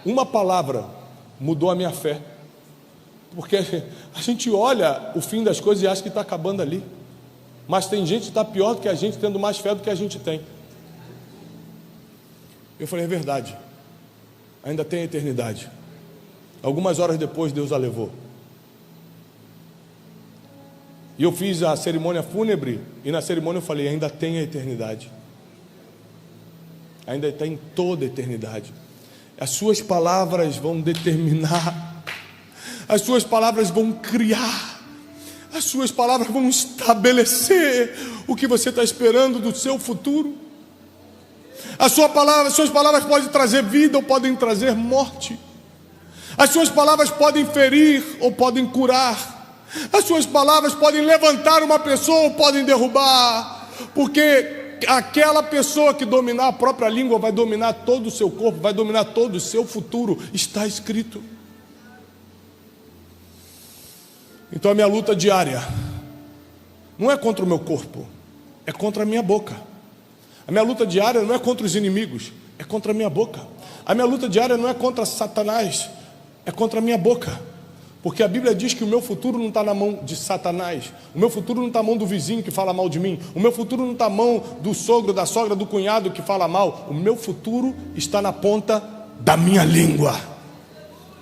Uma palavra mudou a minha fé, porque a gente olha o fim das coisas e acha que está acabando ali, mas tem gente que está pior do que a gente, tendo mais fé do que a gente tem. Eu falei: é verdade, ainda tem eternidade. Algumas horas depois Deus a levou, e eu fiz a cerimônia fúnebre, e na cerimônia eu falei: ainda tem a eternidade, ainda tem toda a eternidade. As suas palavras vão determinar, as suas palavras vão criar, as suas palavras vão estabelecer o que você está esperando do seu futuro. As suas palavras podem trazer vida ou podem trazer morte. As suas palavras podem ferir ou podem curar. As suas palavras podem levantar uma pessoa ou podem derrubar, porque aquela pessoa que dominar a própria língua vai dominar todo o seu corpo, vai dominar todo o seu futuro. Está escrito. Então a minha luta diária não é contra o meu corpo, é contra a minha boca. A minha luta diária não é contra os inimigos, é contra a minha boca. A minha luta diária não é contra Satanás, é contra a minha boca. Porque a Bíblia diz que o meu futuro não está na mão de Satanás. O meu futuro não está na mão do vizinho que fala mal de mim. O meu futuro não está na mão do sogro, da sogra, do cunhado que fala mal. O meu futuro está na ponta da minha língua.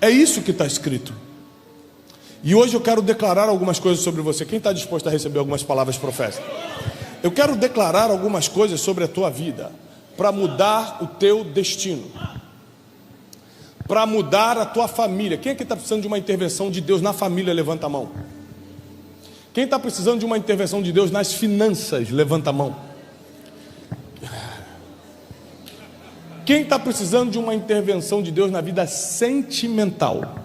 É isso que está escrito. E hoje eu quero declarar algumas coisas sobre você. Quem está disposto a receber algumas palavras proféticas? Eu quero declarar algumas coisas sobre a tua vida, para mudar o teu destino, para mudar a tua família. Quem aqui está precisando de uma intervenção de Deus na família? Levanta a mão. Quem está precisando de uma intervenção de Deus nas finanças? Levanta a mão. Quem está precisando de uma intervenção de Deus na vida sentimental?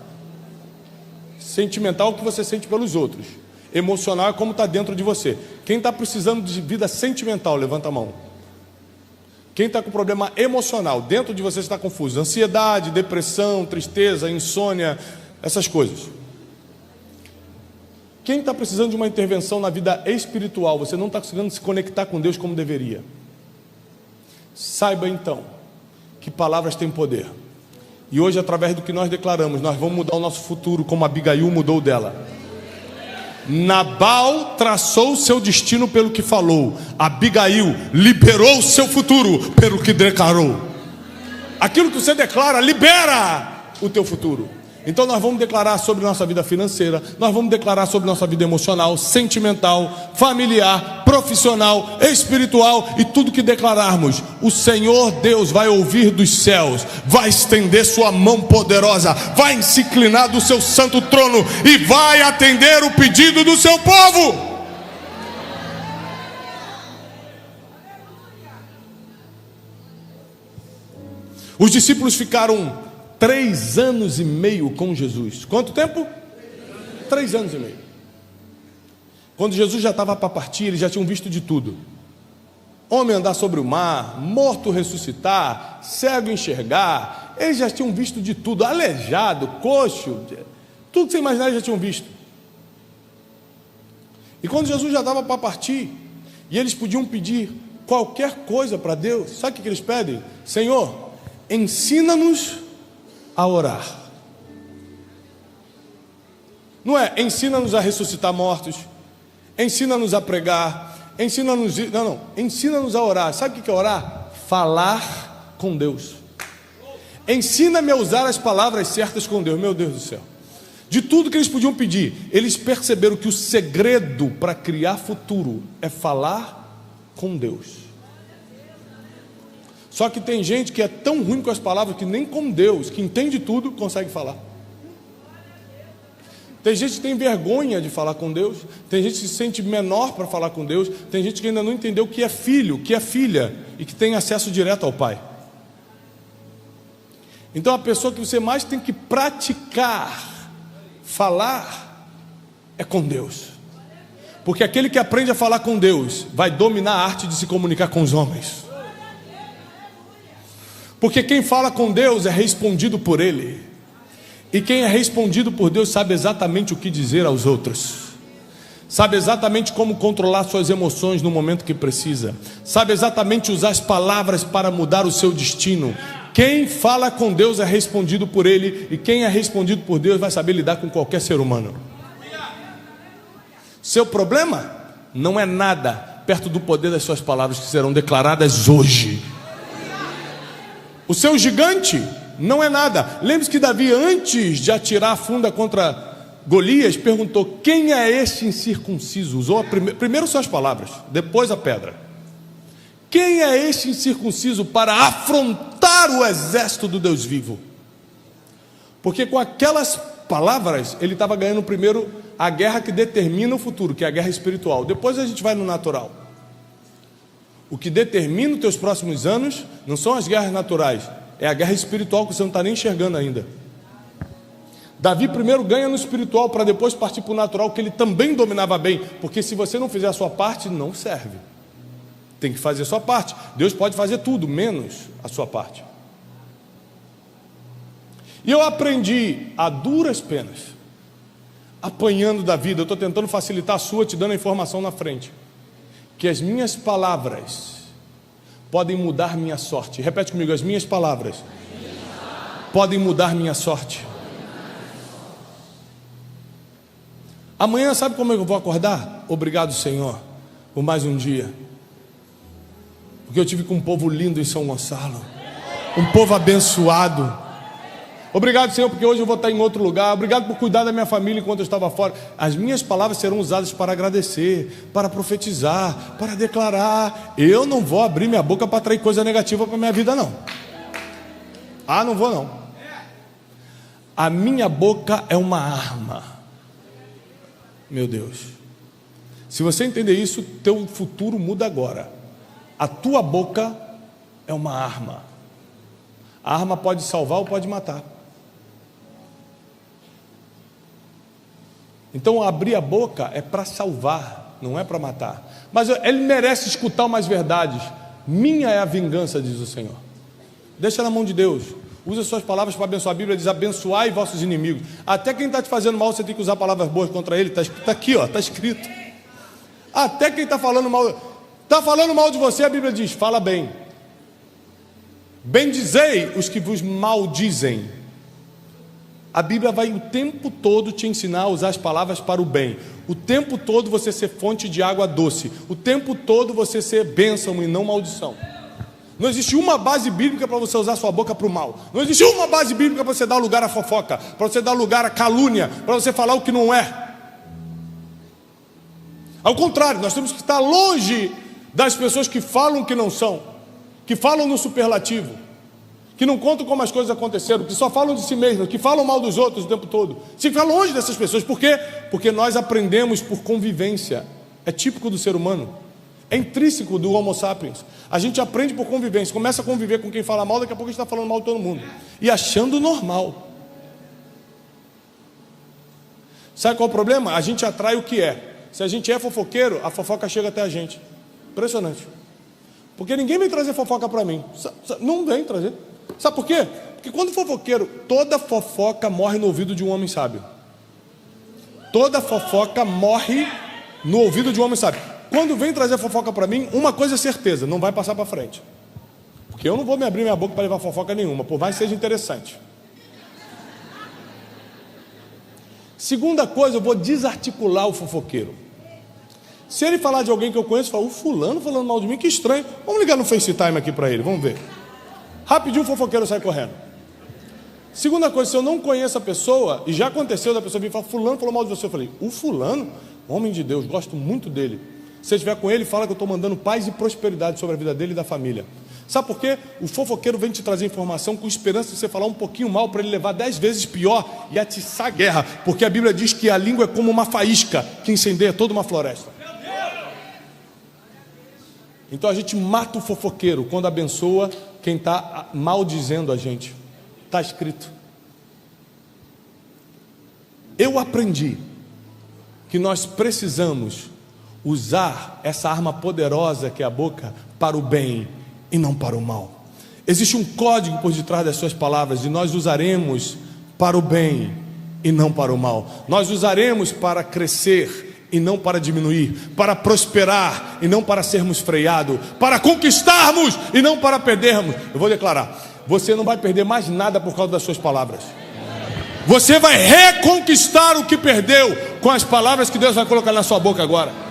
Sentimental é o que você sente pelos outros. Emocional é como está dentro de você. Quem está precisando de vida sentimental? Levanta a mão. Quem está com problema emocional, dentro de você está confuso, ansiedade, depressão, tristeza, insônia, essas coisas. Quem está precisando de uma intervenção na vida espiritual, você não está conseguindo se conectar com Deus como deveria, saiba então que palavras têm poder. E hoje, através do que nós declaramos, nós vamos mudar o nosso futuro, como Abigail mudou dela. Nabal traçou o seu destino pelo que falou. Abigail liberou o seu futuro pelo que declarou. Aquilo que você declara, libera o teu futuro. Então nós vamos declarar sobre nossa vida financeira, nós vamos declarar sobre nossa vida emocional, sentimental, familiar, profissional, espiritual, e tudo que declararmos, o Senhor Deus vai ouvir dos céus, vai estender sua mão poderosa, vai se inclinar do seu santo trono e vai atender o pedido do seu povo. Os discípulos ficaram 3 anos e meio com Jesus. Quanto tempo? 3 anos e meio. Quando Jesus já estava para partir, eles já tinham visto de tudo: homem andar sobre o mar, morto ressuscitar, cego enxergar. Eles já tinham visto de tudo, aleijado, coxo, tudo que você imaginar eles já tinham visto. E quando Jesus já estava para partir, e eles podiam pedir qualquer coisa para Deus, sabe o que eles pedem? Senhor, ensina-nos a orar. Não é ensina-nos a ressuscitar mortos, ensina-nos a pregar, ensina-nos, não, ensina-nos a orar. Sabe o que é orar? Falar com Deus. Ensina-me a usar as palavras certas com Deus. Meu Deus do céu, de tudo que eles podiam pedir, eles perceberam que o segredo para criar futuro é falar com Deus. Só que tem gente que é tão ruim com as palavras que nem com Deus, que entende tudo, consegue falar. Tem gente que tem vergonha de falar com Deus, tem gente que se sente menor para falar com Deus, tem gente que ainda não entendeu o que é filho, o que é filha, e que tem acesso direto ao Pai. Então a pessoa que você mais tem que praticar falar é com Deus. Porque aquele que aprende a falar com Deus vai dominar a arte de se comunicar com os homens. Porque quem fala com Deus é respondido por Ele. E quem é respondido por Deus sabe exatamente o que dizer aos outros. Sabe exatamente como controlar suas emoções no momento que precisa. Sabe exatamente usar as palavras para mudar o seu destino. Quem fala com Deus é respondido por Ele. E quem é respondido por Deus vai saber lidar com qualquer ser humano. Seu problema não é nada perto do poder das suas palavras que serão declaradas hoje. O seu gigante não é nada. Lembre-se que Davi, antes de atirar a funda contra Golias, perguntou: quem é este incircunciso? Usou primeiro suas palavras, depois a pedra. Quem é este incircunciso para afrontar o exército do Deus vivo? Porque com aquelas palavras ele estava ganhando primeiro a guerra que determina o futuro, que é a guerra espiritual. Depois a gente vai no natural. O que determina os teus próximos anos não são as guerras naturais, é a guerra espiritual que você não está nem enxergando ainda. Davi primeiro ganha no espiritual para depois partir para o natural, que ele também dominava bem. Porque se você não fizer a sua parte, não serve. Tem que fazer a sua parte. Deus pode fazer tudo, menos a sua parte. E eu aprendi a duras penas, apanhando da vida. Eu estou tentando facilitar a sua, te dando a informação na frente, que as minhas palavras podem mudar minha sorte. Repete comigo: as minhas palavras podem mudar minha sorte. Amanhã sabe como eu vou acordar? Obrigado, Senhor, por mais um dia. Porque eu tive com um povo lindo em São Gonçalo, um povo abençoado. Obrigado, Senhor, porque hoje eu vou estar em outro lugar. Obrigado por cuidar da minha família enquanto eu estava fora. As minhas palavras serão usadas para agradecer, para profetizar, para declarar. Eu não vou abrir minha boca para atrair coisa negativa para a minha vida, não. Não vou, não. A minha boca é uma arma. Meu Deus. Se você entender isso, teu futuro muda agora. A tua boca é uma arma. A arma pode salvar ou pode matar. Então abrir a boca é para salvar, não é para matar. Mas ele merece escutar umas verdades. Minha é a vingança, diz o Senhor. Deixa na mão de Deus. Usa suas palavras para abençoar. A Bíblia diz: abençoai vossos inimigos. Até quem está te fazendo mal, você tem que usar palavras boas contra ele. Está aqui, está escrito. Até quem está falando mal de você, a Bíblia diz: fala bem. Bendizei os que vos maldizem. A Bíblia vai o tempo todo te ensinar a usar as palavras para o bem. O tempo todo você ser fonte de água doce. O tempo todo você ser bênção e não maldição. Não existe uma base bíblica para você usar sua boca para o mal. Não existe uma base bíblica para você dar lugar à fofoca, para você dar lugar à calúnia, para você falar o que não é. Ao contrário, nós temos que estar longe das pessoas que falam o que não são, que falam no superlativo, que não contam como as coisas aconteceram, que só falam de si mesmas, que falam mal dos outros o tempo todo. Você fica longe dessas pessoas. Por quê? Porque nós aprendemos por convivência. É típico do ser humano. É intrínseco do Homo sapiens. A gente aprende por convivência. Começa a conviver com quem fala mal, daqui a pouco a gente está falando mal de todo mundo. E achando normal. Sabe qual é o problema? A gente atrai o que é. Se a gente é fofoqueiro, a fofoca chega até a gente. Impressionante. Porque ninguém vem trazer fofoca para mim. Não vem trazer. Sabe por quê? Porque quando fofoqueiro, toda fofoca morre no ouvido de um homem sábio. Toda fofoca morre no ouvido de um homem sábio. Quando vem trazer fofoca para mim, uma coisa é certeza: não vai passar para frente. Porque eu não vou me abrir minha boca para levar fofoca nenhuma, por mais que seja interessante. Segunda coisa, eu vou desarticular o fofoqueiro. Se ele falar de alguém que eu conheço, fala: o fulano falando mal de mim, que estranho. Vamos ligar no FaceTime aqui para ele, vamos ver. Rapidinho o fofoqueiro sai correndo. Segunda coisa, se eu não conheço a pessoa, e já aconteceu da pessoa vir e falar: fulano falou mal de você. Eu falei: o fulano? Homem de Deus, gosto muito dele. Se você estiver com ele, fala que eu estou mandando paz e prosperidade sobre a vida dele e da família. Sabe por quê? O fofoqueiro vem te trazer informação com esperança de você falar um pouquinho mal para ele levar 10 vezes pior e atiçar a guerra. Porque a Bíblia diz que a língua é como uma faísca que incendeia toda uma floresta. Então a gente mata o fofoqueiro quando abençoa quem está maldizendo a gente. Está escrito. Eu aprendi que nós precisamos usar essa arma poderosa que é a boca para o bem e não para o mal. Existe um código por detrás das suas palavras, e nós usaremos para o bem e não para o mal. Nós usaremos para crescer e não para diminuir, para prosperar e não para sermos freados, para conquistarmos e não para perdermos. Eu vou declarar: você não vai perder mais nada por causa das suas palavras. Você vai reconquistar o que perdeu com as palavras que Deus vai colocar na sua boca agora.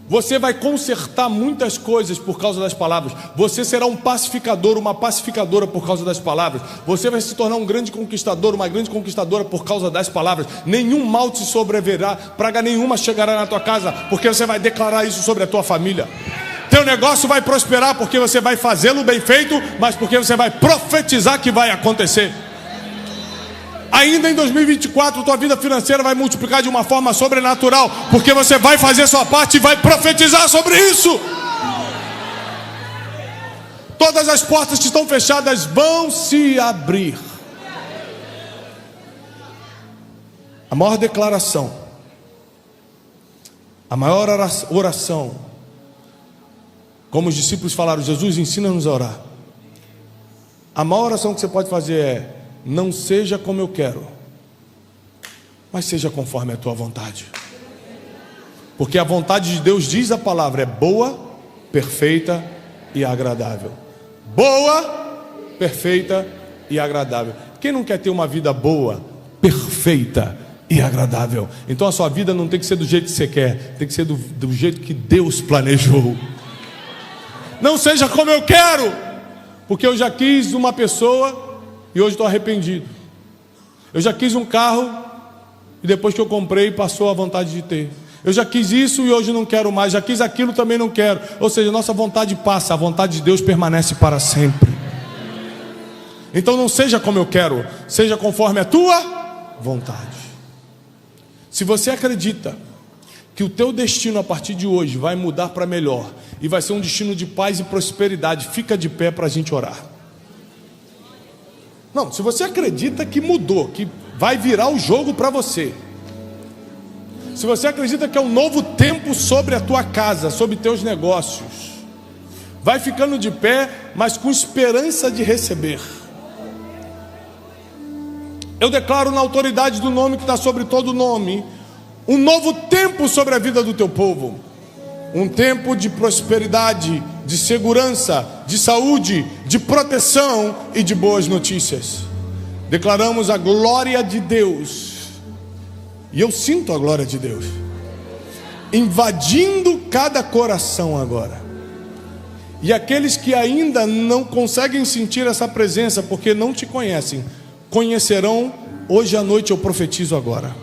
Você vai consertar muitas coisas por causa das palavras. Você será um pacificador, uma pacificadora por causa das palavras. Você vai se tornar um grande conquistador, uma grande conquistadora por causa das palavras. Nenhum mal te sobrevirá, praga nenhuma chegará na tua casa, porque você vai declarar isso sobre a tua família. Teu negócio vai prosperar porque você vai fazê-lo bem feito, mas porque você vai profetizar que vai acontecer. Ainda em 2024, tua vida financeira vai multiplicar de uma forma sobrenatural, porque você vai fazer sua parte e vai profetizar sobre isso. Todas as portas que estão fechadas vão se abrir. A maior declaração, a maior oração, como os discípulos falaram: Jesus, ensina-nos a orar. A maior oração que você pode fazer é: não seja como eu quero, mas seja conforme a tua vontade. Porque a vontade de Deus, diz a palavra, é boa, perfeita e agradável. Boa, perfeita e agradável. Quem não quer ter uma vida boa, perfeita e agradável? Então a sua vida não tem que ser do jeito que você quer, tem que ser do jeito que Deus planejou. Não seja como eu quero, porque eu já quis uma pessoa e hoje estou arrependido. Eu já quis um carro e depois que eu comprei passou a vontade de ter. Eu já quis isso e hoje não quero mais. Já quis aquilo, também não quero. Ou seja, nossa vontade passa, a vontade de Deus permanece para sempre. Então não seja como eu quero, seja conforme a tua vontade. Se você acredita que o teu destino a partir de hoje vai mudar para melhor e vai ser um destino de paz e prosperidade, fica de pé para a gente orar. Não, se você acredita que mudou, que vai virar o jogo para você, se você acredita que é um novo tempo sobre a tua casa, sobre teus negócios, Vai ficando de pé, mas com esperança de receber. Eu declaro na autoridade do nome que está sobre todo nome, um novo tempo sobre a vida do teu povo. Um tempo de prosperidade, de segurança, de saúde, de proteção e de boas notícias. Declaramos a glória de Deus. E eu sinto a glória de Deus invadindo cada coração agora. E aqueles que ainda não conseguem sentir essa presença porque não te conhecem, conhecerão hoje à noite. Eu profetizo agora.